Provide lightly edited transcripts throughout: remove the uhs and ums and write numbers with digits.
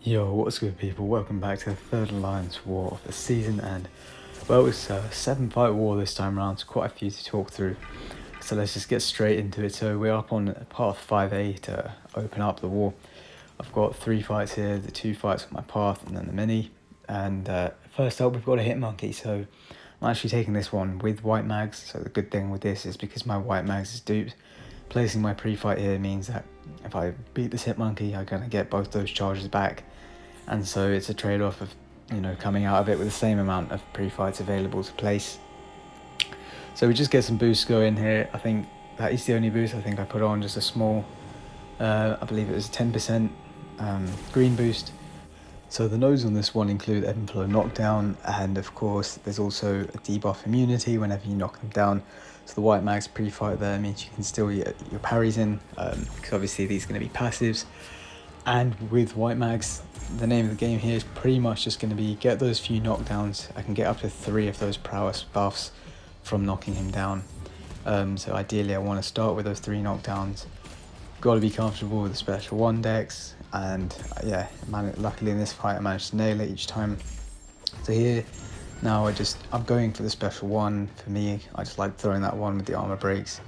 Yo, what's good people? Welcome back to the third alliance war of the season, and well, it's a 7-fight war this time around, so quite a few to talk through. So let's just get straight into it. So we're up on path 5A to open up the war. I've got 3 fights here, the 2 fights on my path and then the mini. And first up we've got a hit monkey, so I'm actually taking this one with white mags. So the good thing with this is because my white mags is duped, placing my pre-fight here means that if I beat this hit monkey, I'm going to get both those charges back. And so it's a trade-off of, coming out of it with the same amount of pre-fights available to place. So we just get some boosts going here. I think that is the only boost. I think I put on just a small, I believe it was 10% green boost. So the nodes on this one include ebb and flow knockdown, and of course there's also a debuff immunity whenever you knock them down. So the white mags pre-fight there means you can still get your parries in, because obviously these are going to be passives. And with white mags, the name of the game here is pretty much just going to be get those few knockdowns. I can get up to 3 of those prowess buffs from knocking him down. So ideally I want to start with those 3 knockdowns. Got to be comfortable with the special 1 decks, and yeah, luckily in this fight I managed to nail it each time. So here now I'm going for the special 1. For me, I just like throwing that one with the armor breaks.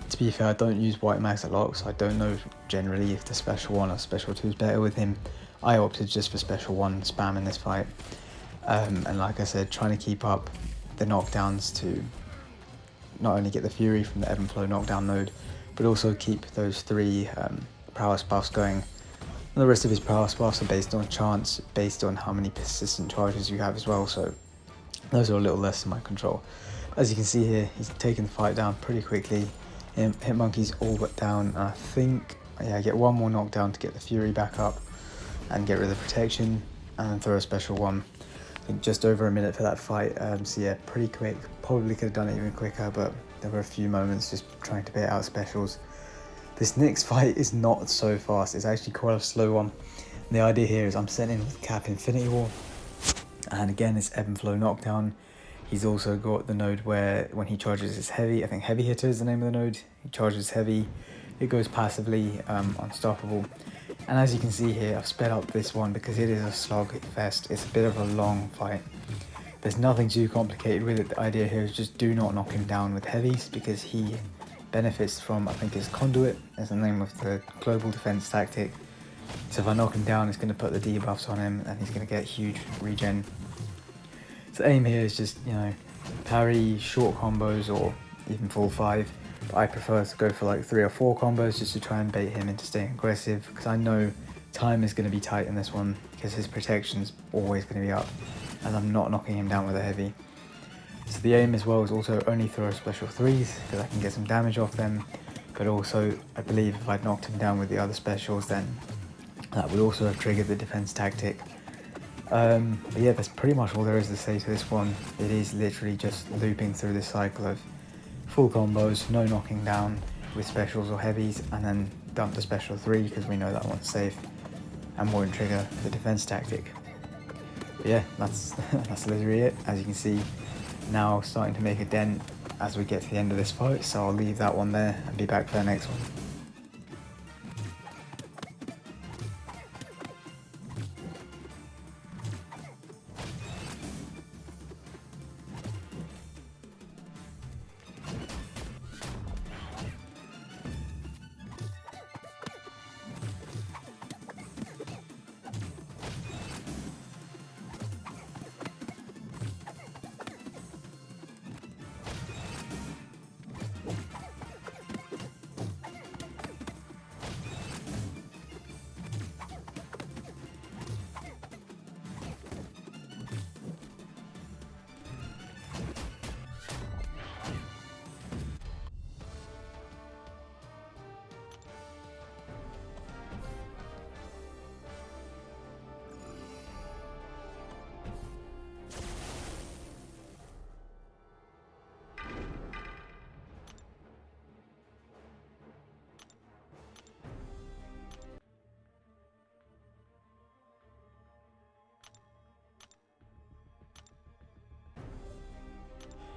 To be fair, I don't use white mags a lot, so I don't know generally if the special 1 or special 2 is better with him. I opted just for special 1 spam in this fight, and like I said, trying to keep up the knockdowns to not only get the fury from the ebb and flow knockdown node, but also keep those 3 prowess buffs going. And the rest of his prowess buffs are based on chance, based on how many persistent charges you have as well, so those are a little less in my control. As you can see here, he's taken the fight down pretty quickly. Hit monkey's all but down, and I think I get one more knockdown to get the fury back up and get rid of the protection, and then throw a special 1. I think just over a minute for that fight, so yeah, pretty quick. Probably could have done it even quicker, but there were a few moments just trying to bait out specials. This next fight is not so fast, it's actually quite a slow one. And the idea here is I'm sent in with Cap Infinity War, and again it's ebb and flow knockdown. He's also got the node where when he charges his heavy, I think heavy hitter is the name of the node, he charges heavy, it goes passively, unstoppable. And as you can see here, I've sped up this one because it is a slog fest. It's a bit of a long fight. There's nothing too complicated with it. The idea here is just do not knock him down with heavies, because he benefits from, I think his conduit is the name of the global defense tactic. So if I knock him down, it's going to put the debuffs on him and he's going to get huge regen. So aim here is just, parry short combos or even full 5. But I prefer to go for like 3 or 4 combos just to try and bait him into staying aggressive, because I know time is going to be tight in this one because his protection's always going to be up and I'm not knocking him down with a heavy. So the aim as well is also only throw special 3s because I can get some damage off them, but also I believe if I'd knocked him down with the other specials, then that would also have triggered the defense tactic. But yeah, that's pretty much all there is to say to this one. It is literally just looping through this cycle of full combos, no knocking down with specials or heavies, and then dump the special 3 because we know that one's safe and won't trigger the defense tactic. But yeah, that's literally it. As you can see, now starting to make a dent as we get to the end of this fight, so I'll leave that one there and be back for the next one.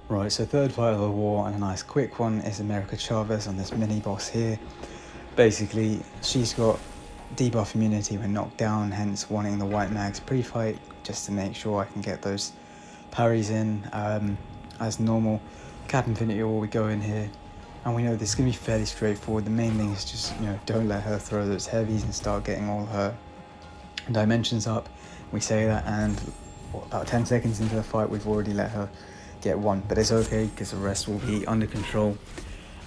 Right, so third fight of the war, and a nice quick one, is Chavez on this mini boss here. Basically, she's got debuff immunity when knocked down, hence wanting the white mags pre-fight just to make sure I can get those parries in as normal. Cap Infinity War, we go in here and we know this is going to be fairly straightforward. The main thing is just, don't let her throw those heavies and start getting all her dimensions up. We say that, and about 10 seconds into the fight we've already let her get one, but it's okay because the rest will be under control.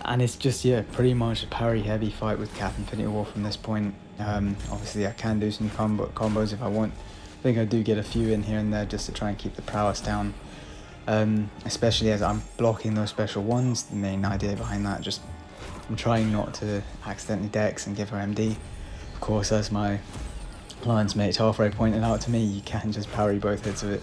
And it's just, pretty much a parry heavy fight with Cap Infinity War from this point. Obviously I can do some combos if I want. I think I do get a few in here and there just to try and keep the prowess down, especially as I'm blocking those special ones. The main idea behind that, just I'm trying not to accidentally dex and give her MD. Of course, as my Lion's mate halfway pointed out to me, you can just parry both hits of it,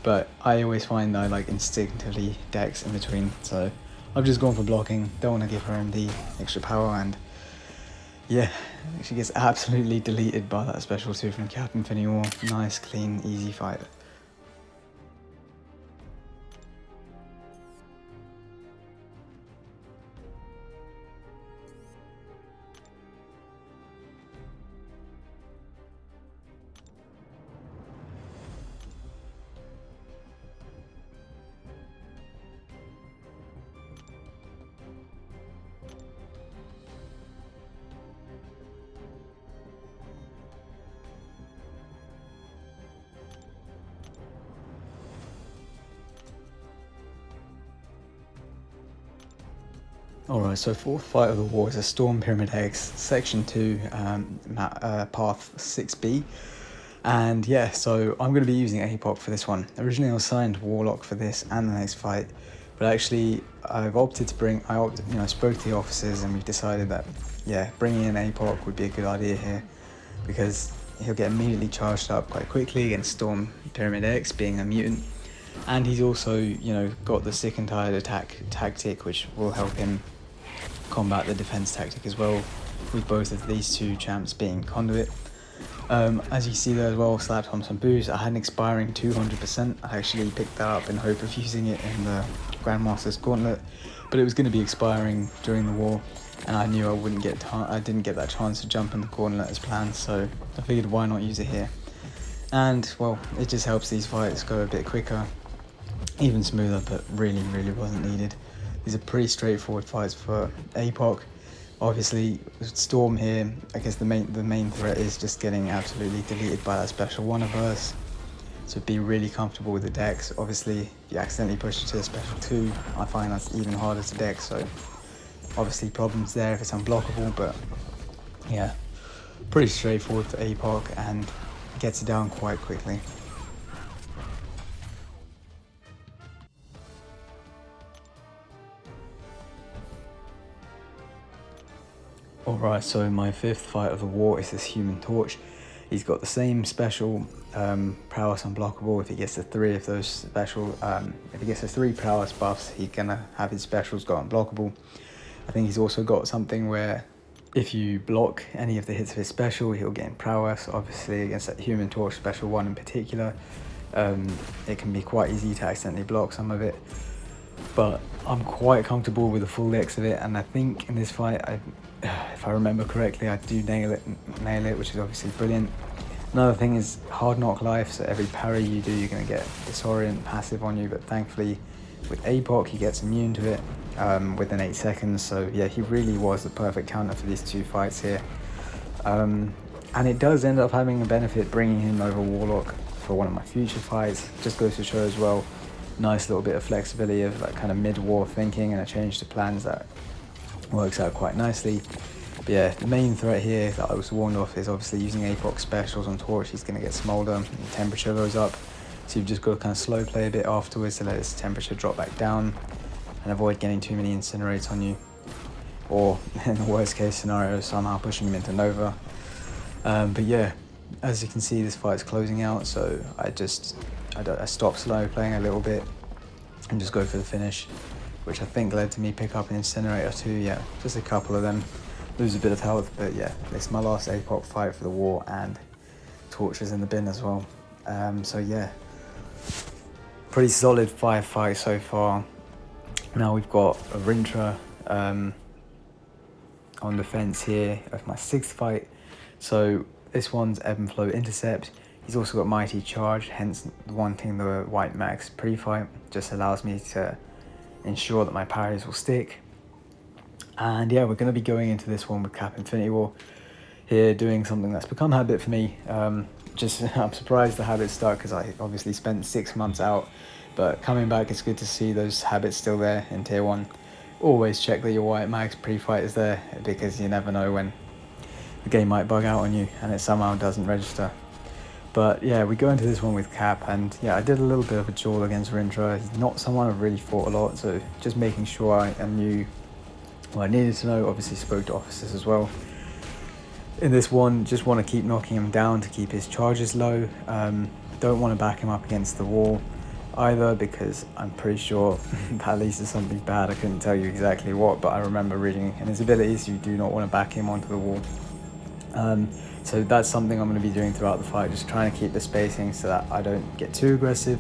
but I always find that I like instinctively dex in between, so I've just gone for blocking. Don't want to give her MD extra power, and yeah, she gets absolutely deleted by that special 2 from Cap Infinity War. Nice, clean, easy fight. Alright, so fourth fight of the war is a Storm Pyramid X, Section 2, Path 6B. And yeah, so I'm going to be using Apoc for this one. Originally I was signed Warlock for this and the next fight, but actually I've opted to I spoke to the officers and we've decided that, bringing in Apoc would be a good idea here, because he'll get immediately charged up quite quickly against Storm Pyramid X, being a mutant. And he's also, got the sick and tired attack tactic, which will help him combat the defense tactic as well, with both of these two champs being conduit. As you see there as well, slapped on some boost. I had an expiring 200%. I actually picked that up in hope of using it in the Grandmaster's Gauntlet, but it was going to be expiring during the war, and I knew I didn't get that chance to jump in the Gauntlet as planned, so I figured why not use it here. And well, it just helps these fights go a bit quicker, even smoother, but really wasn't needed. These are pretty straightforward fights for Apoc. Obviously, Storm here, I guess the main threat is just getting absolutely deleted by that special one of hers. So be really comfortable with the dex. Obviously, if you accidentally push it to a special 2, I find that's even harder to dex, so obviously problems there if it's unblockable, but yeah, pretty straightforward for Apoc and gets it down quite quickly. Alright, so my fifth fight of the war is this Human Torch. He's got the same special prowess unblockable. If he gets the 3 of those special, if he gets the 3 prowess buffs, he's gonna have his specials go unblockable. I think he's also got something where if you block any of the hits of his special, he'll gain prowess. Obviously against that Human Torch special 1 in particular, it can be quite easy to accidentally block some of it, but I'm quite comfortable with the full dex of it, and I think in this fight, if I remember correctly, I do nail it, which is obviously brilliant. Another thing is hard knock life, so every parry you do, you're going to get disorient passive on you, but thankfully with Apoc he gets immune to it within 8 seconds, so yeah, he really was the perfect counter for these two fights here. And it does end up having a benefit bringing him over Warlock for one of my future fights. Just goes to show as well, nice little bit of flexibility of that kind of mid-war thinking and a change to plans that works out quite nicely. But yeah, the main threat here that I was warned off is obviously using Apoc specials on Torch. He's going to get smolder and the temperature goes up, so you've just got to kind of slow play a bit afterwards to let his temperature drop back down and avoid getting too many incinerates on you, or in the worst case scenario somehow pushing him into Nova. But yeah, as you can see, this fight's closing out, so I stopped slow playing a little bit and just go for the finish, which I think led to me pick up an incinerator too. Yeah, just a couple of them, lose a bit of health, but yeah, it's my last Apoc fight for the war, and Torches in the bin as well. So yeah, pretty solid 5 fights so far. Now we've got a rintrah on defense here of my 6th fight. So this one's ebb and flow intercept. He's also got mighty charge, hence wanting the white max pre-fight. Just allows me to ensure that my parries will stick. And yeah, we're going to be going into this one with Cap Infinity War here, doing something that's become a habit for me. I'm surprised the habit stuck, because I obviously spent 6 months out, but coming back, it's good to see those habits still there in tier 1. Always check that your white max pre-fight is there, because you never know when the game might bug out on you and it somehow doesn't register. But yeah, we go into this one with Cap, and yeah, I did a little bit of a duel against rintrah. He's not someone I've really fought a lot, so just making sure I knew what I needed to know. Obviously spoke to officers as well. In this one, just want to keep knocking him down to keep his charges low. Don't want to back him up against the wall either, because I'm pretty sure that leads to something bad. I couldn't tell you exactly what, but I remember reading in his abilities, you do not want to back him onto the wall. So that's something I'm going to be doing throughout the fight, just trying to keep the spacing so that I don't get too aggressive.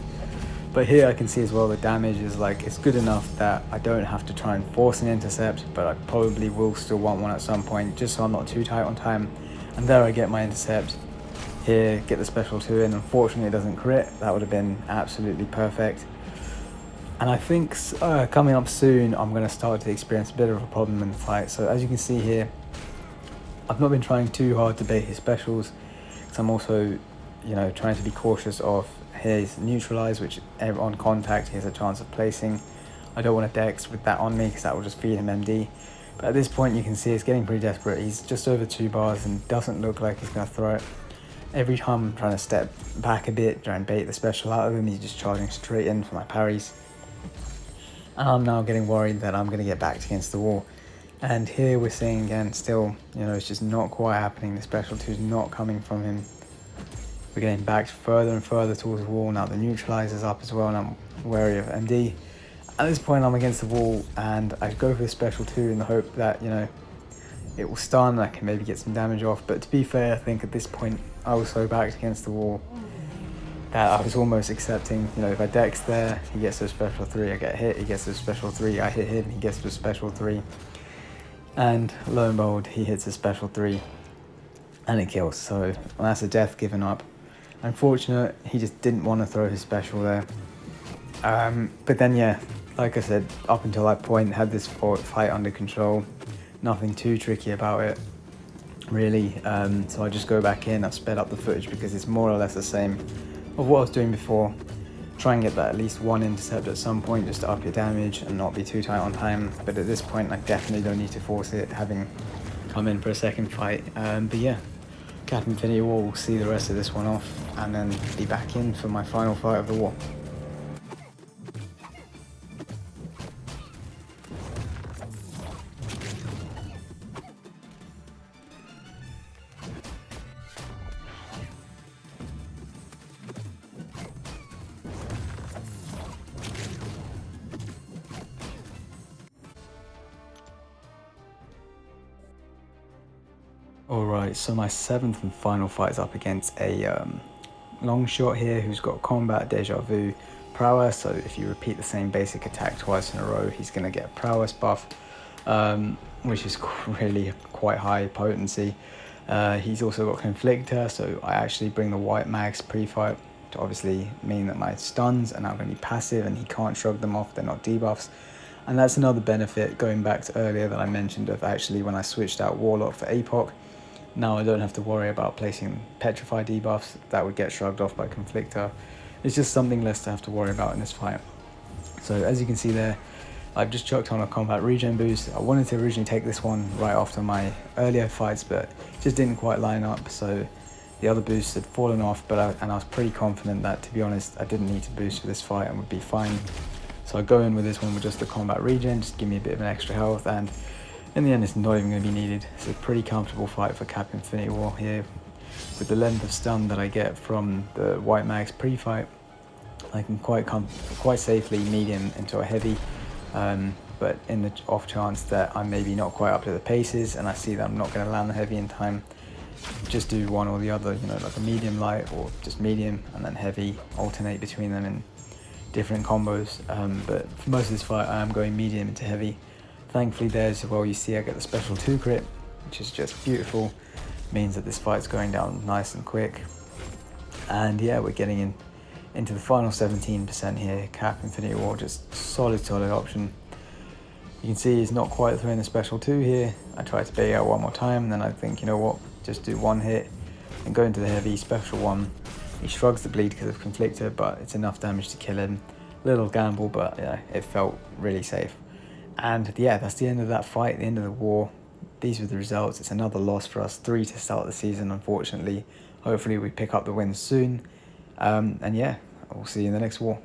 But here I can see as well the damage is it's good enough that I don't have to try and force an intercept, but I probably will still want one at some point, just so I'm not too tight on time. And there I get my intercept. Here, get the special 2 in. Unfortunately it doesn't crit. That would have been absolutely perfect. And I think coming up soon I'm going to start to experience a bit of a problem in the fight. So as you can see here, I've not been trying too hard to bait his specials, because I'm also, trying to be cautious of his neutralize, which on contact he has a chance of placing. I don't want to dex with that on me, because that will just feed him MD. But at this point you can see it's getting pretty desperate. He's just over 2 bars and doesn't look like he's going to throw it. Every time I'm trying to step back a bit, try and bait the special out of him, he's just charging straight in for my parries. And I'm now getting worried that I'm going to get backed against the wall. And here we're seeing again, still, it's just not quite happening. The special 2 is not coming from him. We're getting backed further and further towards the wall. Now the neutralizer's up as well, and I'm wary of MD. At this point I'm against the wall, and I go for the special 2 in the hope that, it will stun, I can maybe get some damage off. But to be fair, I think at this point I was so backed against the wall that I was almost accepting, if I dex there, he gets to a special 3, I get hit, he gets to a special 3, I hit him, he gets to a special 3. And lo and behold, he hits a special 3 and it kills. So that's a death given up. Unfortunate, he just didn't want to throw his special there. But then yeah, like I said, up until that point, had this fight under control. Nothing too tricky about it, really. So I just go back in, I've sped up the footage because it's more or less the same of what I was doing before. Try and get that at least 1 intercept at some point, just to up your damage and not be too tight on time. But at this point I definitely don't need to force it, having come in for a second fight. But yeah, Cap Infinity War will see the rest of this one off and then be back in for my final fight of the war. Alright, so my 7th and final fight is up against a longshot here, who's got combat, deja vu, prowess. So if you repeat the same basic attack twice in a row, he's going to get a prowess buff, which is really quite high potency. He's also got conflictor, so I actually bring the white mags pre-fight to obviously mean that my stuns are now going to be passive and he can't shrug them off, they're not debuffs. And that's another benefit, going back to earlier, that I mentioned of actually when I switched out Warlock for Apoc. Now I don't have to worry about placing Petrify debuffs that would get shrugged off by Conflictor. It's just something less to have to worry about in this fight. So as you can see there, I've just chucked on a combat regen boost. I wanted to originally take this one right after my earlier fights, but it just didn't quite line up. So the other boosts had fallen off, and I was pretty confident that, to be honest, I didn't need to boost for this fight and would be fine. So I go in with this one with just the combat regen, just give me a bit of an extra health, and in the end it's not even going to be needed. It's a pretty comfortable fight for Cap Infinity War here. With the length of stun that I get from the White Mags pre-fight, I can quite safely medium into a heavy, but in the off chance that I'm maybe not quite up to the paces and I see that I'm not going to land the heavy in time, just do one or the other, like a medium light or just medium and then heavy, alternate between them in different combos. But for most of this fight I am going medium into heavy. Thankfully there as well, you see I get the special 2 crit, which is just beautiful. means that this fight's going down nice and quick. And yeah, we're getting into the final 17% here. Cap Infinity War, just solid option. You can see he's not quite throwing the special 2 here. I tried to bait out one more time, and then I think, you know what, just do one hit and go into the heavy special 1. He shrugs the bleed because of Conflictor, but it's enough damage to kill him. Little gamble, but yeah, it felt really safe. And yeah, that's the end of that fight, the end of the war. These were the results. It's another loss for us, 3 to start the season, unfortunately. Hopefully we pick up the wins soon. And yeah, we'll see you in the next war.